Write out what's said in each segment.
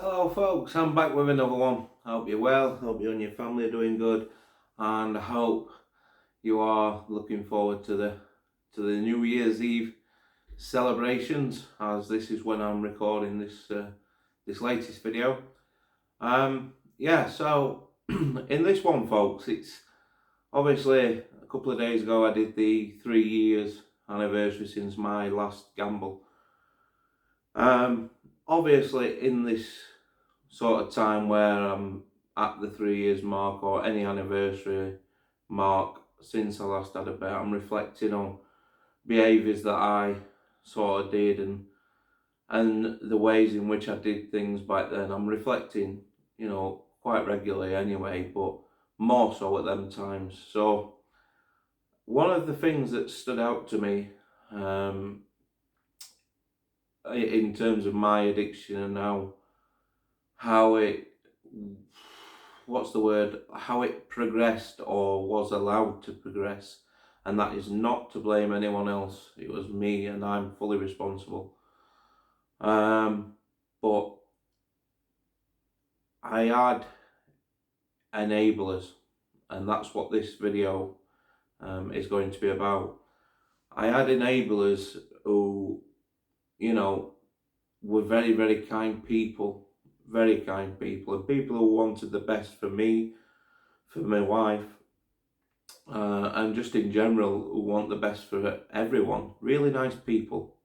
Hello folks, I'm back with another one. I hope you're well, hope you and your family are doing good, and I hope you are looking forward to the New Year's Eve celebrations, as this is when I'm recording this latest video. So in this one folks, it's obviously a couple of days ago I did the 3 years anniversary since my last gamble. Obviously in this sort of time where I'm at the 3 years mark or any anniversary mark since I last had a bet, I'm reflecting on behaviours that I sort of did and the ways in which I did things back then. I'm reflecting, quite regularly anyway, but more so at them times. So one of the things that stood out to me in terms of my addiction and how it how it progressed or was allowed to progress, and that is not to blame anyone else. It was me, and I'm fully responsible. But I had enablers, and that's what this video is going to be about. I had enablers who, were very, very kind people, and people who wanted the best for me, for my wife, and just in general who want the best for everyone. Really nice people.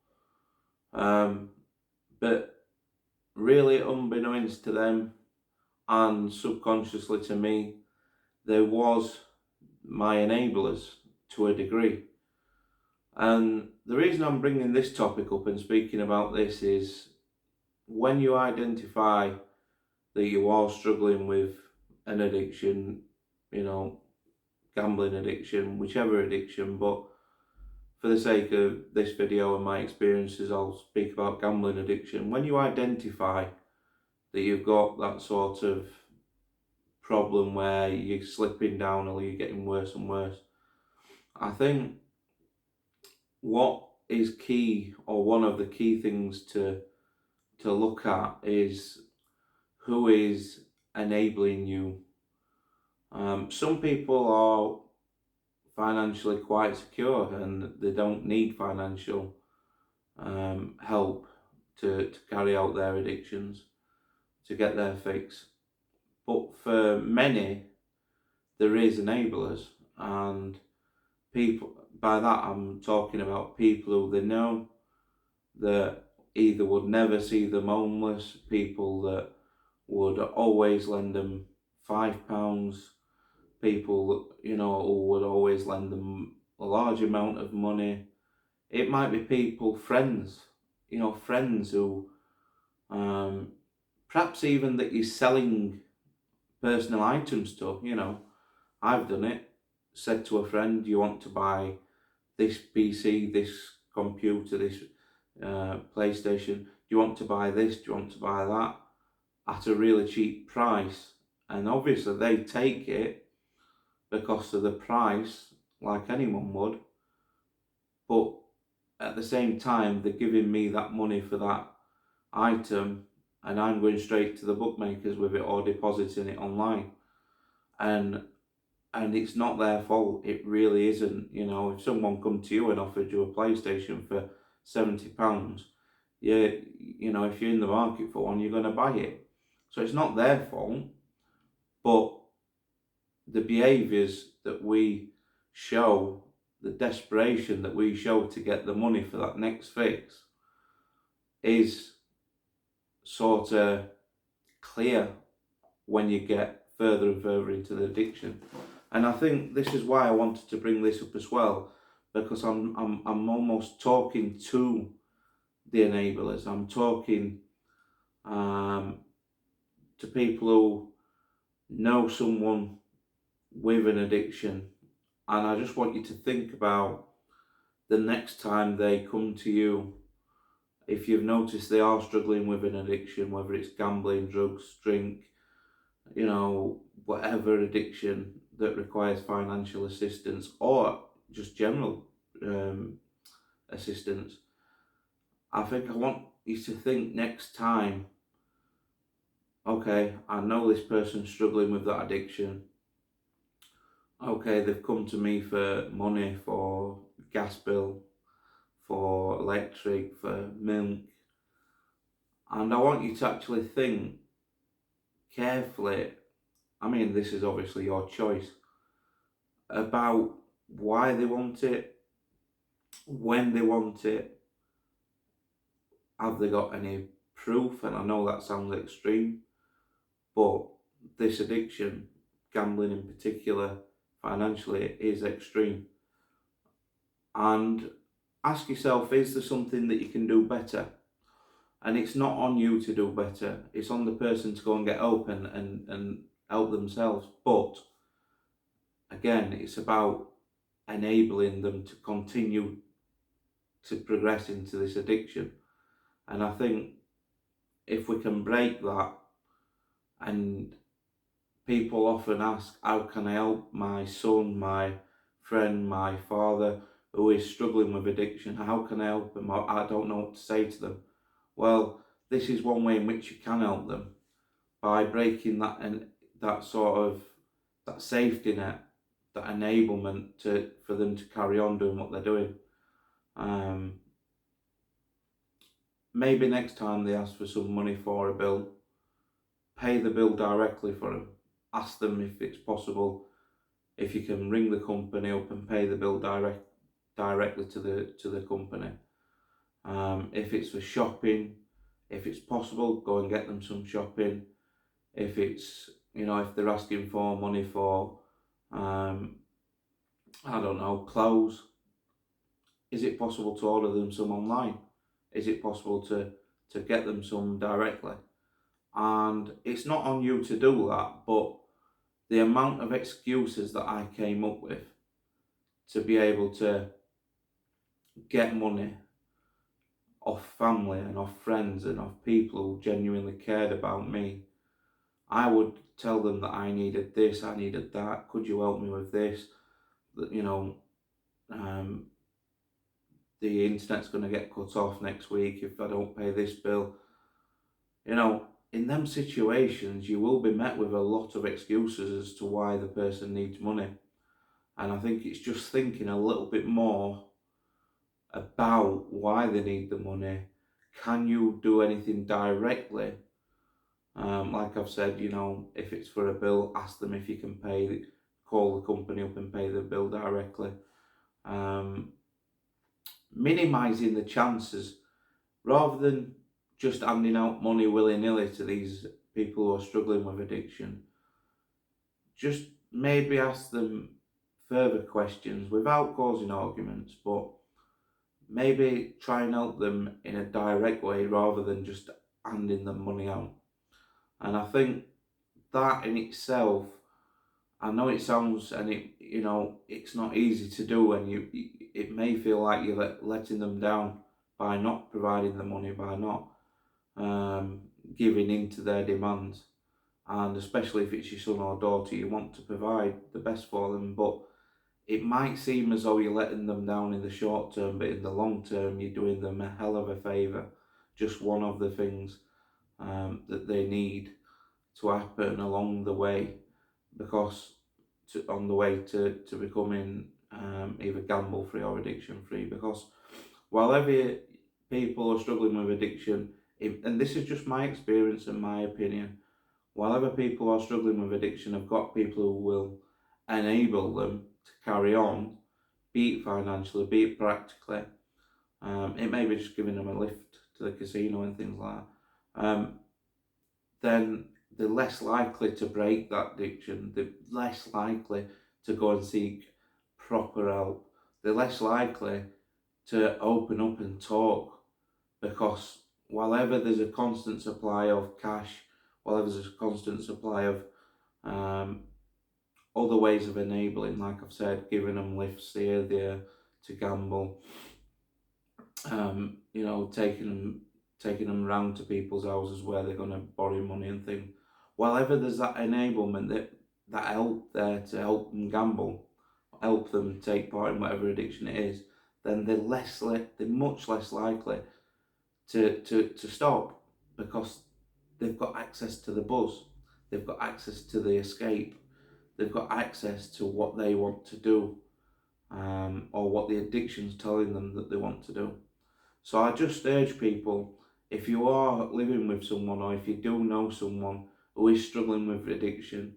But really unbeknownst to them and subconsciously to me, there was my enablers to a degree. And the reason I'm bringing this topic up and speaking about this is when you identify that you are struggling with an addiction, gambling addiction, whichever addiction, but for the sake of this video and my experiences, I'll speak about gambling addiction. When you identify that you've got that sort of problem where you're slipping down or you're getting worse and worse, I think what is key, or one of the key things to look at, is who is enabling you. Some people are financially quite secure and they don't need financial help to carry out their addictions, to get their fix. But for many, there is enablers, and people, by that I'm talking about people who they know that either would never see them homeless, people that would always lend them £5, people who would always lend them a large amount of money. It might be people, friends who perhaps even that you're selling personal items to. I've done it. Said to a friend, you want to buy this PC, this computer, this PlayStation, do you want to buy this, do you want to buy that, at a really cheap price? And obviously they take it because of the price, like anyone would, but at the same time they're giving me that money for that item, and I'm going straight to the bookmakers with it or depositing it online, and it's not their fault. It really isn't. If someone come to you and offered you a PlayStation for £70, if you're in the market for one, you're going to buy it. So it's not their fault, but the behaviours that we show, the desperation that we show to get the money for that next fix, is sort of clear when you get further and further into the addiction. And I think this is why I wanted to bring this up as well, because I'm almost talking to the enablers. I'm talking to people who know someone with an addiction, and I just want you to think about the next time they come to you, if you've noticed they are struggling with an addiction, whether it's gambling, drugs, drink, whatever addiction that requires financial assistance or just general assistance. I think I want you to think next time okay, I know this person's struggling with that addiction. Okay, they've come to me for money, for gas bill, for electric, for milk. And I want you to actually think carefully. I mean, this is obviously your choice, about why they want it, when they want it, have they got any proof? And I know that sounds extreme, but this addiction, gambling in particular, financially, is extreme. And ask yourself, is there something that you can do better? And it's not on you to do better, it's on the person to go and get help and help themselves. But again, it's about enabling them to continue to progress into this addiction. And I think if we can break that, and people often ask, how can I help my son, my friend, my father who is struggling with addiction? How can I help them? I don't know what to say to them. Well, this is one way in which you can help them, by breaking that, and that sort of, that safety net, that enablement for them to carry on doing what they're doing. Maybe next time they ask for some money for a bill, pay the bill directly for them. Ask them if it's possible, if you can ring the company up and pay the bill directly to the company. If it's for shopping, if it's possible, go and get them some shopping. If it's, if they're asking for money for, I don't know, clothes, is it possible to order them some online? Is it possible to get them some directly? And it's not on you to do that, but the amount of excuses that I came up with to be able to get money off family and off friends and off people who genuinely cared about me, I would tell them that I needed this, I needed that, could you help me with this? That, the internet's going to get cut off next week if I don't pay this bill. In them situations, you will be met with a lot of excuses as to why the person needs money. And I think it's just thinking a little bit more about why they need the money. Can you do anything directly? Like I've said, if it's for a bill, ask them if you can call the company up and pay the bill directly. Minimising the chances, rather than just handing out money willy-nilly to these people who are struggling with addiction. Just maybe ask them further questions without causing arguments, but maybe try and help them in a direct way rather than just handing them money out. And I think that in itself, I know it sounds, and it's not easy to do, and it may feel like you're letting them down by not providing the money, by not giving in to their demands. And especially if it's your son or daughter, you want to provide the best for them, but it might seem as though you're letting them down in the short term, but in the long term, you're doing them a hell of a favour. Just one of the things that they need to happen along the way, because on the way to becoming either gamble free or addiction free. Because while every people are struggling with addiction, and this is just my experience and my opinion, while other people are struggling with addiction, have got people who will enable them to carry on, be it financially, be it practically. It may be just giving them a lift to the casino and things like that. Then they're less likely to break that addiction. They're less likely to go and seek proper help. They're less likely to open up and talk, because while ever there's a constant supply of cash, while ever there's a constant supply of other ways of enabling, like I've said, giving them lifts here, there to gamble, taking them round to people's houses where they're going to borrow money and things. While ever there's that enablement, that help there to help them gamble, help them take part in whatever addiction it is, then they're much less likely to stop, because they've got access to the buzz, they've got access to the escape, they've got access to what they want to do, or what the addiction's telling them that they want to do. So I just urge people, if you are living with someone, or if you do know someone who is struggling with addiction,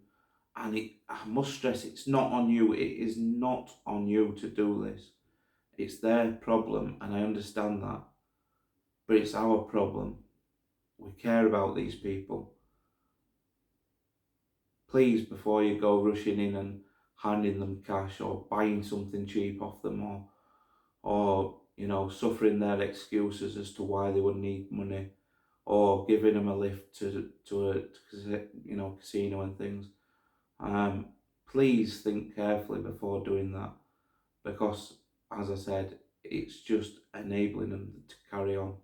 and I must stress, it's not on you, it is not on you to do this. It's their problem, and I understand that, but it's our problem. We care about these people. Please, before you go rushing in and handing them cash, or buying something cheap off them, or suffering their excuses as to why they would need money, or giving them a lift to a casino and things. Please think carefully before doing that, because, as I said, it's just enabling them to carry on.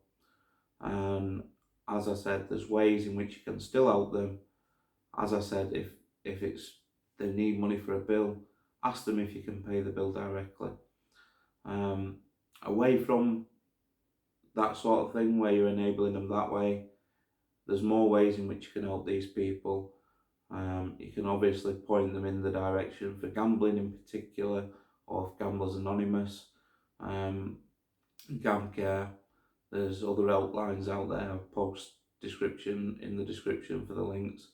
And as I said, there's ways in which you can still help them. As I said, if they need money for a bill, ask them if you can pay the bill directly. Away from that sort of thing where you're enabling them that way, there's more ways in which you can help these people. You can obviously point them in the direction for gambling in particular, or Gamblers Anonymous, GamCare. There's other outlines out there. I'll post in the description for the links.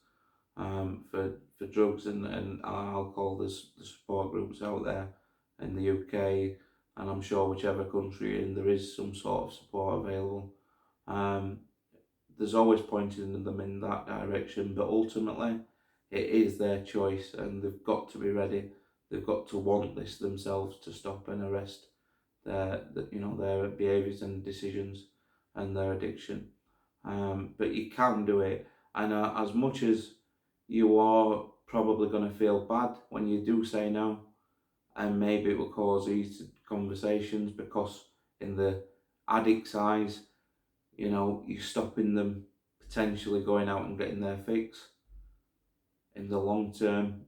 For drugs and alcohol, there's the support groups out there in the UK, and I'm sure whichever country you're in, there is some sort of support available. There's always pointing them in that direction, but ultimately it is their choice, and they've got to be ready. They've got to want this themselves to stop and arrest their behaviours and decisions and their addiction. But you can do it, and as much as you are probably going to feel bad when you do say no, and maybe it will cause heated conversations, because in the addict's eyes, you're stopping them potentially going out and getting their fix. In the long term,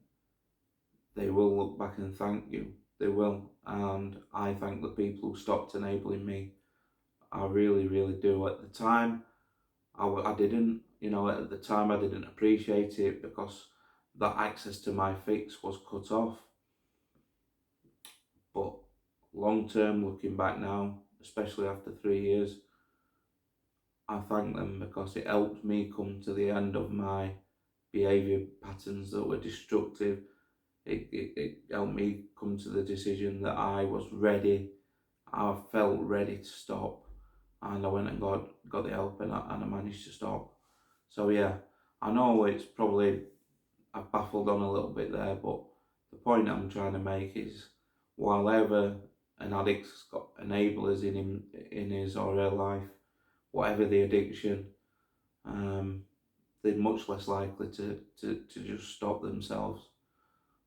they will look back and thank you. They will. And I thank the people who stopped enabling me. I really, really do. At the time, I didn't. At the time I didn't appreciate it, because that access to my fix was cut off. But long term, looking back now, especially after 3 years, I thank them, because it helped me come to the end of my behaviour patterns that were destructive. It helped me come to the decision that I was ready. I felt ready to stop, and I went and got the help, and I managed to stop. So yeah, I know it's probably, I've baffled on a little bit there, but the point I'm trying to make is, while ever an addict's got enablers in his or her life, whatever the addiction, they're much less likely to just stop themselves.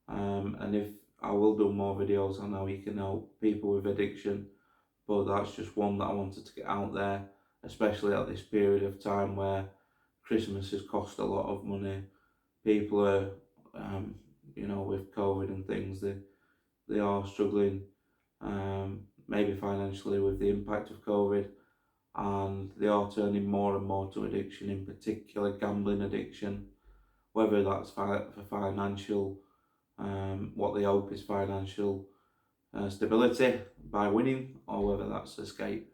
And if I will do more videos on how you can help people with addiction, but that's just one that I wanted to get out there, especially at this period of time where Christmas has cost a lot of money. People are, with COVID and things, they are struggling, maybe financially with the impact of COVID, and they are turning more and more to addiction, in particular gambling addiction, whether that's for financial, what they hope is financial stability by winning, or whether that's escape.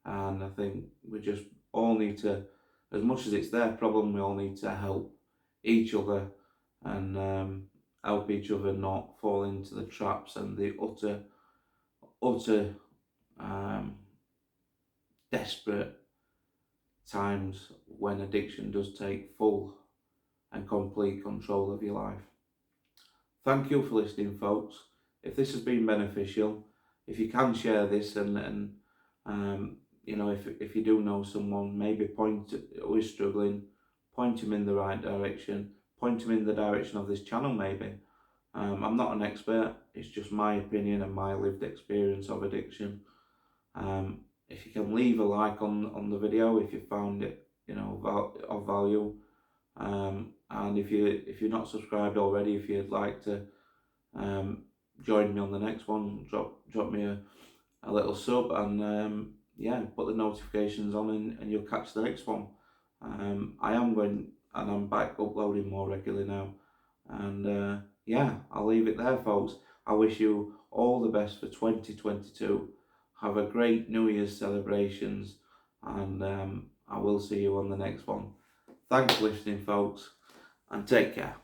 And I think we just all need to, as much as it's their problem, we all need to help each other, and help each other not fall into the traps and the utter desperate times when addiction does take full and complete control of your life. Thank you for listening, folks. If this has been beneficial, if you can share this, and if you do know someone, maybe who is struggling, point him in the right direction, point him in the direction of this channel maybe. I'm not an expert, it's just my opinion and my lived experience of addiction. If you can leave a like on the video if you found it of value, and if you're not subscribed already, if you'd like to join me on the next one, drop me a little sub, and put the notifications on, and you'll catch the next one. I am going, and I'm back uploading more regularly now. And yeah, I'll leave it there, folks. I wish you all the best for 2022. Have a great New Year's celebrations, and I will see you on the next one. Thanks for listening, folks, and take care.